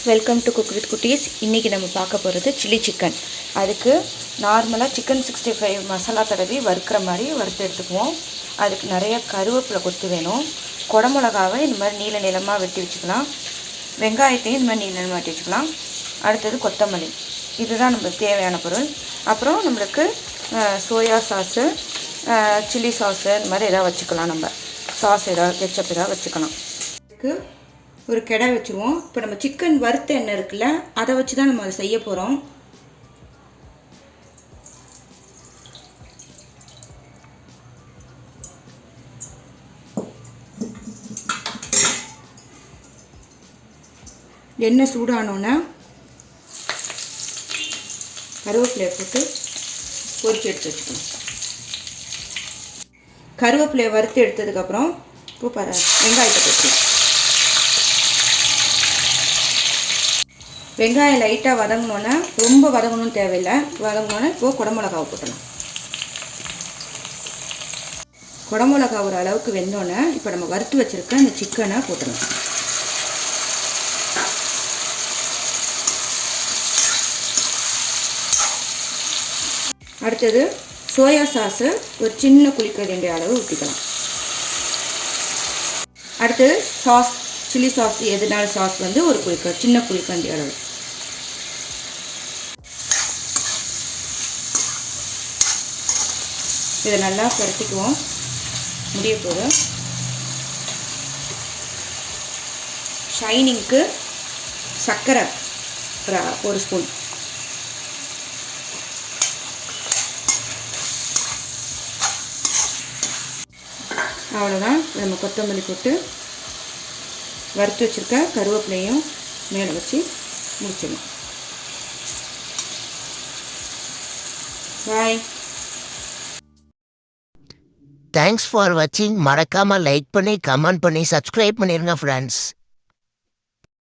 Welcome to cook with குட்டீஸ். இன்றைக்கி நம்ம பார்க்க போகிறது சில்லி சிக்கன். அதுக்கு நார்மலாக சிக்கன் 65 மசாலா தடவி வறுக்கிற மாதிரி வறுத்து எடுத்துக்குவோம். அதுக்கு நிறைய கருவேப்பிலை கொத்து வேணும். குடமிளகாவை இந்த மாதிரி நீள நீளமாக வெட்டி வச்சுக்கலாம். வெங்காயத்தையும் இந்த மாதிரி நீள நீளமாக வெட்டி வச்சுக்கலாம். அடுத்தது கொத்தமல்லி. இதுதான் நம்மளுக்கு தேவையான பொருள். அப்புறம் நம்மளுக்கு சோயா சாஸு, சில்லி சாஸு இந்த மாதிரி எதாவது வச்சுக்கலாம். நம்ம சாஸ் ஏதாவது கெச்சப் ஏதாவது வச்சுக்கலாம். இதுக்கு ஒரு கடாய் வச்சுருவோம். இப்போ நம்ம சிக்கன் வறுத்த எண்ணெய் இருக்குல்ல, அதை வச்சு தான் நம்ம அதை செய்ய போகிறோம். எண்ணெய் சூடானோன்னே கருவேப்பிலையை போட்டு பொரிச்சு எடுத்து வச்சுக்கணும். கருவேப்பிலையை வறுத்து எடுத்ததுக்கப்புறம் இப்போ வெங்காயத்தை போட்டுக்கலாம். வெங்காயம் லைட்டாக வதங்கினோன்னே, ரொம்ப வதங்கணும்னு தேவையில்லை, வதங்கினோன்னே இப்போது குடமிளகாவை போட்டலாம். குடமிளகா ஒரு அளவுக்கு வெந்தோன்னே இப்போ நம்ம வறுத்து வச்சுருக்க இந்த சிக்கனை போட்டுடலாம். அடுத்தது சோயா சாஸு ஒரு சின்ன குழிக்கரண்டி அளவு ஊற்றிக்கலாம். அடுத்தது சாஸ், சில்லி சாஸ் எதுனாலும் சாஸ் வந்து ஒரு சின்ன குழிக்கரண்டி அளவு. இதை நல்லா பரட்டிக்குவோம். முடிய போது ஷைனிங்க்கு சர்க்கரை ஒரு ஸ்பூன், அவ்வளோதான். நம்ம கொத்தமல்லி போட்டு வறுத்து வச்சுருக்க கருவேப்பிலையும் மேலே வச்சு முடிச்சிடணும். பாய். தேங்க்ஸ் ஃபார் வாட்சிங். மறக்காமல் லைக் பண்ணி கமெண்ட் பண்ணி சப்ஸ்கிரைப் பண்ணிடுங்க ஃப்ரெண்ட்ஸ்.